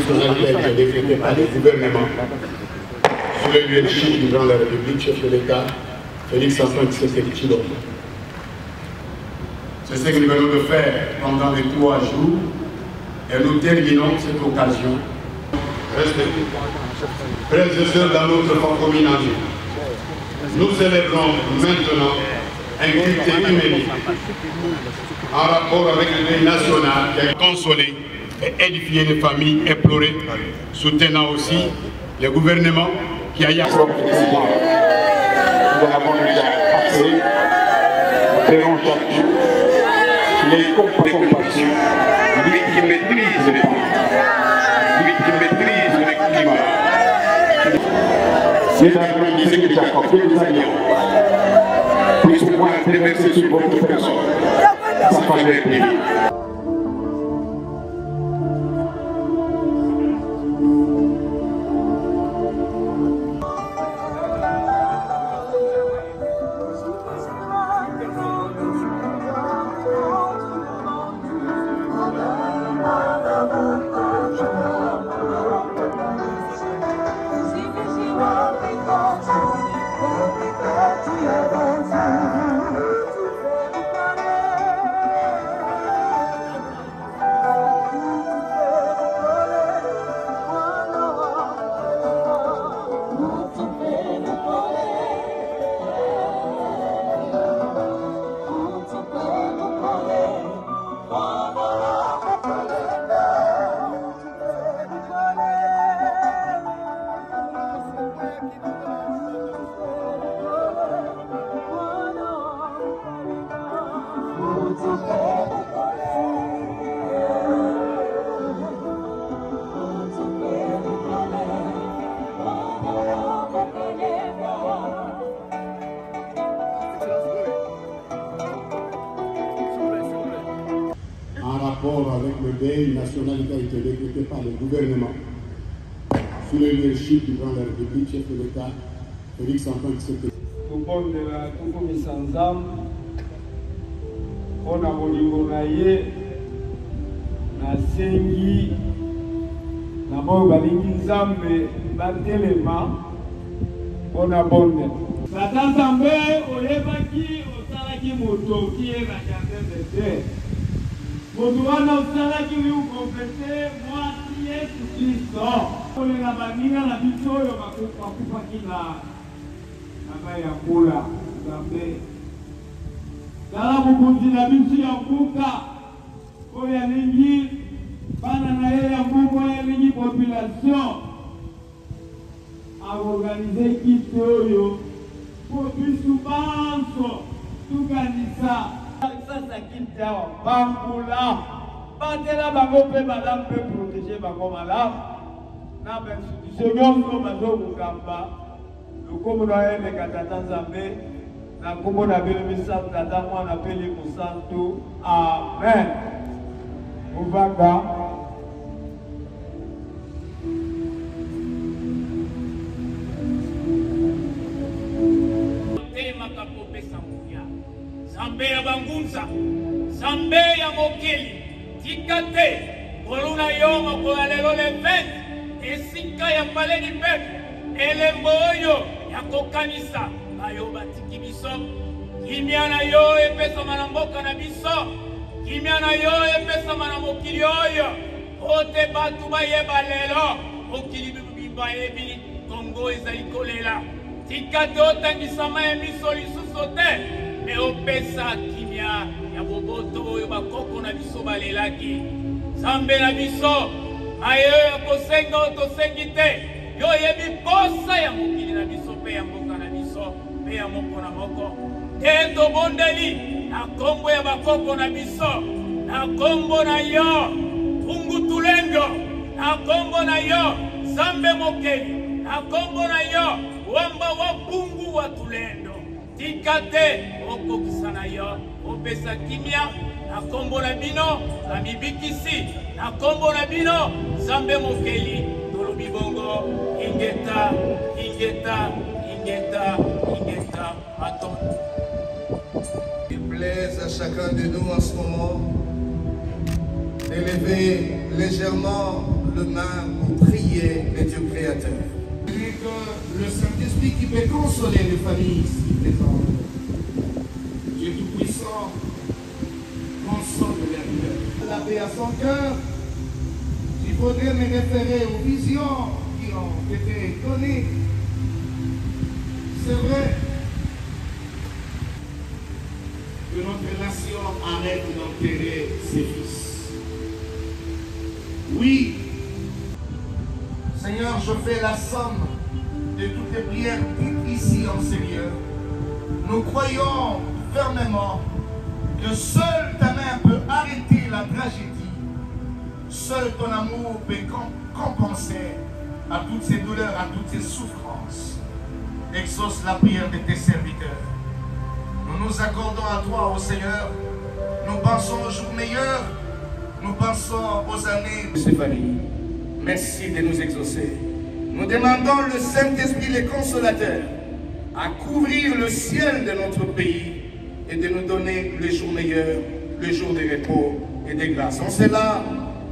nationalité a été décrétée par le gouvernement sous le leadership du président de la République, chef de l'État, Félix-Antoine Tshisekedi Tshilombo. C'est ce que nous venons de faire pendant les 3 jours et nous terminons cette occasion. Frères et sœurs, dans notre concombre, nous célébrons maintenant un culte œcuménique en rapport avec le deuil national qui a consolé et édifié les familles éplorées, soutenant aussi le gouvernement qui a eu à nous avons déjà passé, ferons chaque jour les compassions, lui qui maîtrise les temps, lui qui maîtrise le climat. C'est l'après-midi que Jacob que nous allions pour pouvoir déverser sur votre personne sa faveur divine. Avec le deuil national qui a été décrété par le gouvernement sous le leadership du président de la République, chef de l'État, Félix-Antoine Tshisekedi. Tokondela tokomisa nzambe mpona bolingo na ye nasengi na boyo balingi nzambe batelema mpona bonde. Tata Nzambe oyebaki osalaki moto kiyebaka te. Moto wana osalaki lui ukomplete mwasi Yesu Kristo. Kolenga baninga na biso oyo bakufaki na mai ya mbula Nzambe. Tala mokonzi na biso ya mbuka oyo alingi bana na ye ya mbuka oyo alingi population aorganize kite oyo po biso banso tukanisa sasa kite awa bambula batela bango mpe malamu mpe protege bango malamu na bainstitution nyonso bazokokamba lokombo na yeleka Tata Nzambe na nkombo na bino misato Tata Mwana mpe Limbo Santu. Amen. Uvanga telemaka kopesa nguya Nzambe ya bangunza, Nzambe ya mokili, tika te koluna yo mokola lelo le 20 esika ya paledi pepe elembo oyo ya kokanisa bayo batiki biso. Kimia na yo epesama na mboka na biso, kimia na yo epesama na mokili oyo ote batu bayeba lelo mokili bibimba yebi Kongo ezali kolela. Tika te otangisama ya miso lisusu te me opesa kimia ya boboto oyo bakoko na biso balelaki. Nzambe na biso ayo ya kosenga o tosengi te yo yebi posa ya mokili na biso mpe ya mboka na biso mpe ya moko na moko te tobondeli na kombo ya bakoko na biso, na kombo na yo Pungu Tulendo, na kombo na yo Nzambe mokeli, na kombo na yo Wamba wa Pungu wa Tulendo. Tika te okokisa na yo opesa kimia na kombo na bino na mibikisi, na kombo na bino Nzambe mokeli tolobi bongo ingeta ingeta ingeta ingeta aton. Il plaise à chacun de nous en ce moment d'élever légèrement le main pour prier le Dieu créateur. Et que le Saint-Esprit qui peut consoler les familles ici présentes. Dieu Tout-Puissant, console leur cœur. La paix à son cœur, il faudrait me référer aux visions qui ont été données. C'est vrai que notre nation arrête d'enterrer ses fils. Oui, Seigneur, je fais la somme de toutes les prières dites ici en Seigneur. Nous croyons fermement que seule ta main peut arrêter la tragédie. Seul ton amour peut compenser à toutes ces douleurs, à toutes ces souffrances. Exauce la prière de tes serviteurs. Nous nous accordons à toi, ô Seigneur. Nous pensons aux jours meilleurs. Nous pensons aux années de ces familles. Merci de nous exaucer. Nous demandons le Saint-Esprit, le Consolateur, à couvrir le ciel de notre pays et de nous donner le jour meilleur, le jour de repos et de grâce. En cela,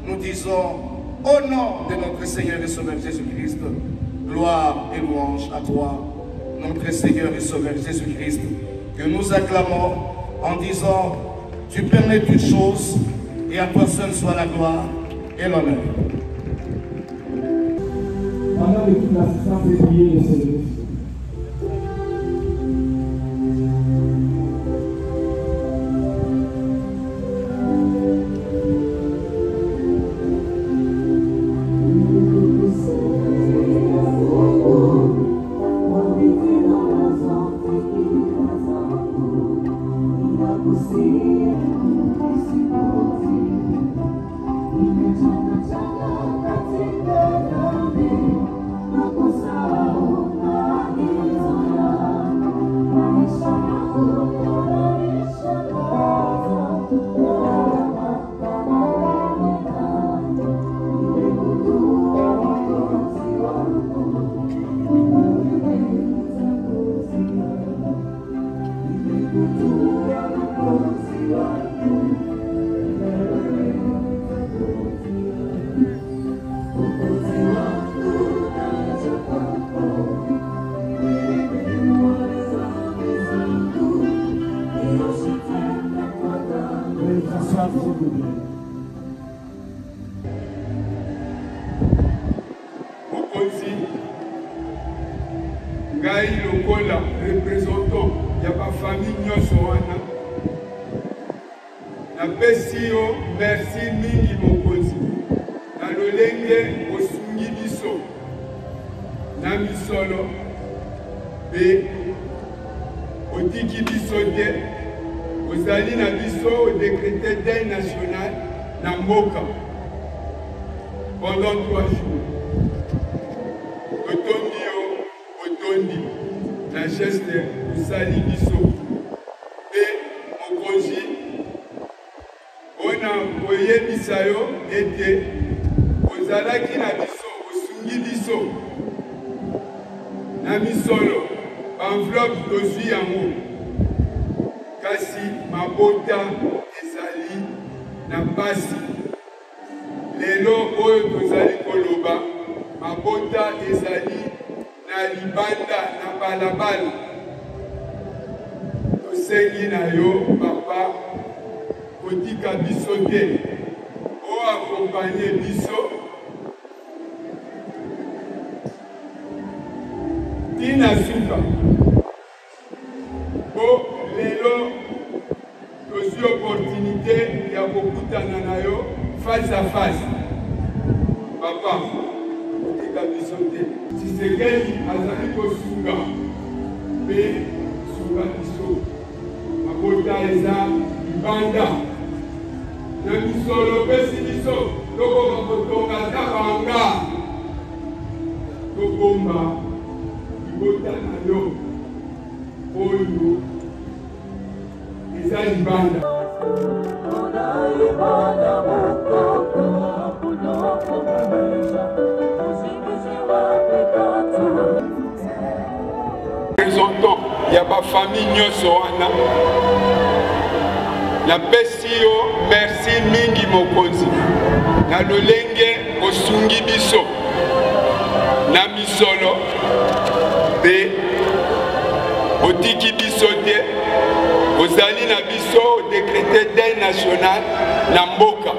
nous disons, au nom de notre Seigneur et Sauveur Jésus-Christ, gloire et louange à toi, notre Seigneur et Sauveur Jésus-Christ, que nous acclamons en disant, tu permets toutes choses et à toi seul soit la gloire et l'honneur. Pendant que toute l'assistance est priée et célébrée. Mokonzi ngai lokola représentant ya bafamille nyonso wana napesi yo merci mingi mokonzi na lolenge osungi biso na misolo mpe otiki biso te ozali na biso odécrété deuil national na mboka pendant 3 jours. Otondi yo, otondi na geste osali biso mpe mokonzi mpona koyebisa yo ete ozalaki na biso osungi biso na misolo enveloppe tozwi yango kasi mabota ezali na mpasi lelo oyo tozali koloba mabota ezali na libanda na balabala tosengi na yo papa kotika biso te oakompanye biso tina suka po lelo tozwi opportunité ya kokutana na yo face à face papa kotika biso te Tshisekedi azali kosunga mpe sunga biso mabota eza libanda na misolo pesi biso tokoka kotonga ta banga tobomba libota na yo oyo eza libanda représentant ya bafamille nyonso wana napesi yo merci mingi mokonzi na lolenge osungi biso na misolo pe otiki biso te ozali na biso décrété deuil national na mboka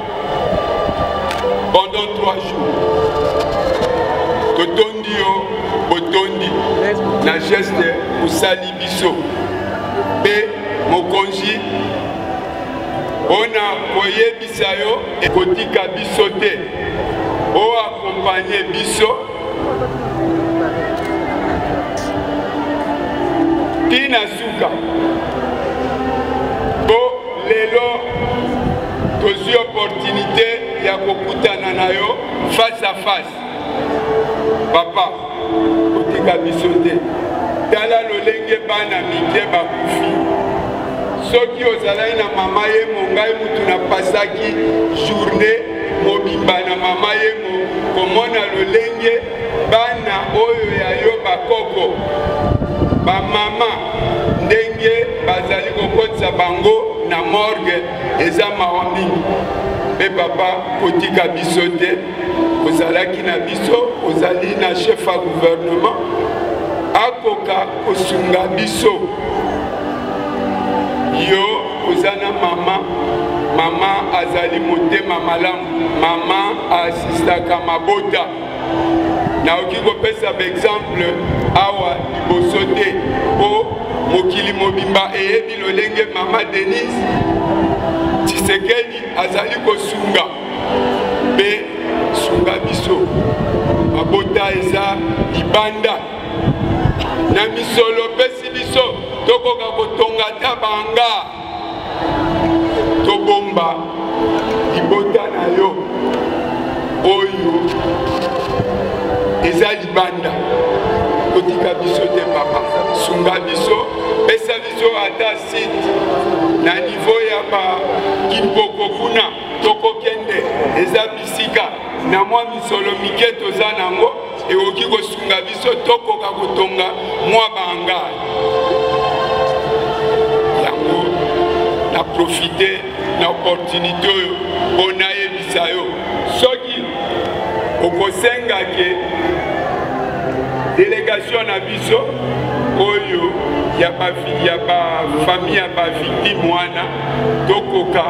pendant 3 jours totondi yo botondi na geste osali biso pe mokonzi ona koyebisa yo ekotika biso te oakompagne biso tina suka po lelo tozwi opportunité ya kokutana na yo face à face papa kotika biso te tala lolenge bana mike bakufi soki ozalaki na mama ye mongai mutu na pasaki journée mobimba na mama ye komona lolenge bana oyo ya yo bakoko bamama ndenge bazali kokotisa bango na morgue eza mawa mingi mpe papa kotika biso te ozalaki na biso ozali na chef ya gouvernement akoka kosunga biso yo oza na mama azali motema malamu mama asistaka mabota naoki kopesa baexemple awa liboso te po mokili mobimba eyebi lolenge mama Denise Tshisekedi azali kosunga mpe sunga biso mabota eza libanda na misolo pesi biso tokoka kotonga ta banga tobomba libota na yo oyo eza libanda kotika biso te papa sunga biso pesa biso ata site na niveau ya bakimpoko kuna tokokende eza bisika na mwa misolo mike toza nango ekoki kosunga biso tokoka kotonga mwa banga yango na profite na opportunité oyo mpona yebisa yo soki okosenga ke délégation na biso oyo ya bafamille ya bavictime wana tokoka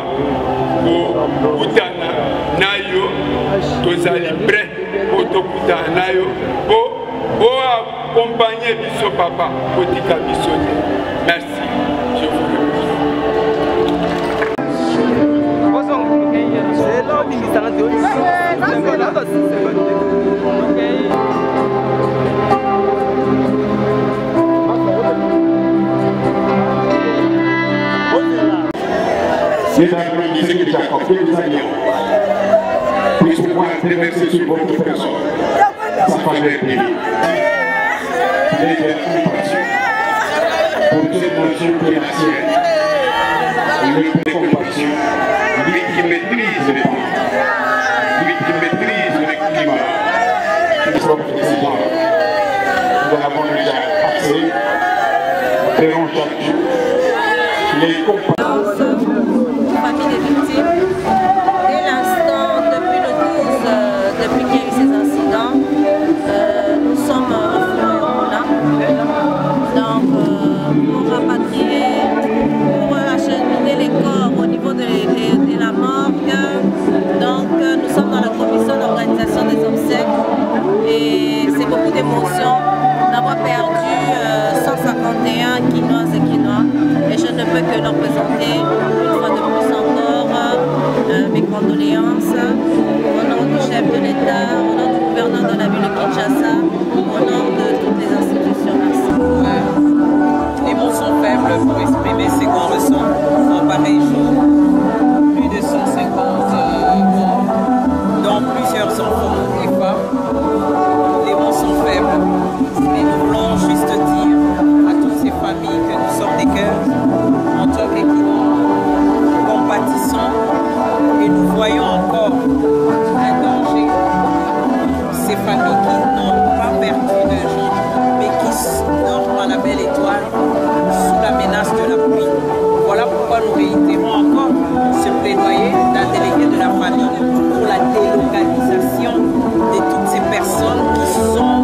kokutana na yo tozali prêt po tokutana na yo po oaccompagne biso papa kotika biso te merci je vous Mesdames, que j'accorde des années, puis pour moi, déverser sur votre personne, ça fallait aider. Les compassion pour cette nation qui est la sienne. Le compassion, lui qui maîtrise les temps, lui qui maîtrise le climat. Nous sommes présidents, nous en avons déjà passé, verrons chaque jour les compassions. Famille des victimes. Dès l'instant, depuis le 12, depuis qu'il y a eu ces incidents, nous sommes revenus là. Donc, pour rapatrier, pour acheminer les corps au niveau de la morgue. Donc, nous sommes dans la commission d'organisation des obsèques et c'est beaucoup d'émotion d'avoir perdu 151 Quinoises et Quinois. Et je ne peux que leur présenter une fois de plus encore mes condoléances au nom du chef de l'État, au nom du gouverneur de la ville de Kinshasa, au nom de toutes les institutions. Merci. Les mots sont faibles pour exprimer ce qu'on ressent en pareil jour. Plus de 150 morts, dont plusieurs enfants et femmes. Les mots sont faibles, mais nous voulons juste dire à toutes ces familles que nous sommes des cœurs en tant qu'équipement, compatissons et nous voyons encore un danger. Ces familles qui n'ont pas perdu de gens, mais qui dorment à la belle étoile sous la menace de la pluie. Voilà pourquoi nous réitérons encore ce plaidoyer d'un délégué de la famille pour la délocalisation de toutes ces personnes qui sont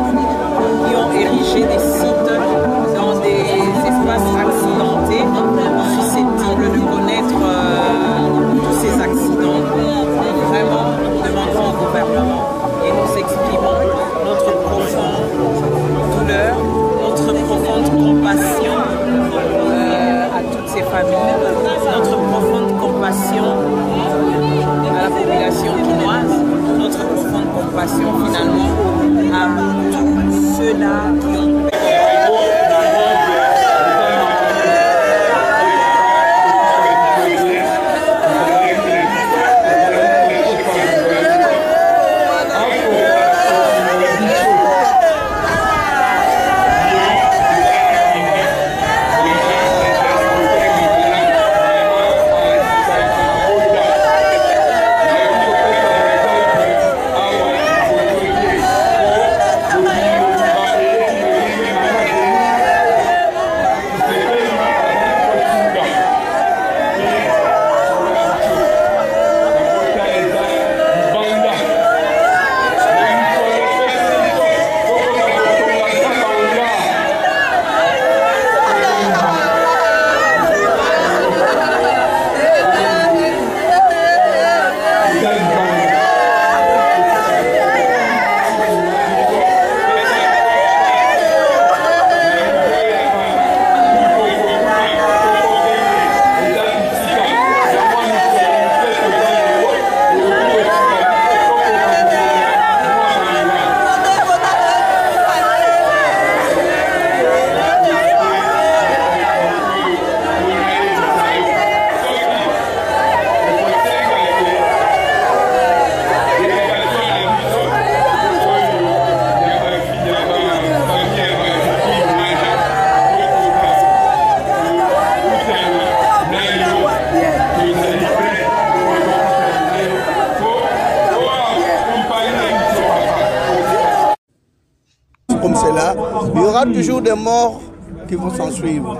cela, il y aura toujours des morts qui vont s'en suivre.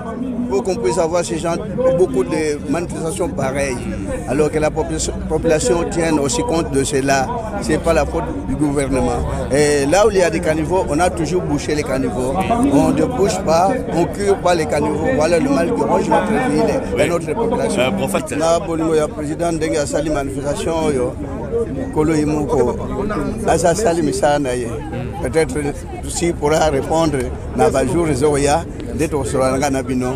Pour qu'on puisse avoir ces gens, beaucoup de manifestations pareilles, alors que la population tienne aussi compte de cela. Ce n'est pas la faute du gouvernement. Et là où il y a des caniveaux, on a toujours bouché les caniveaux. On ne bouge pas, on ne cure pas les caniveaux. Voilà le mal qui ronge notre ville et notre population. Le président de Sali manifestation, peut-être s'il pourra répondre, Nabajou Zoya, d'être au Soranga Nabino.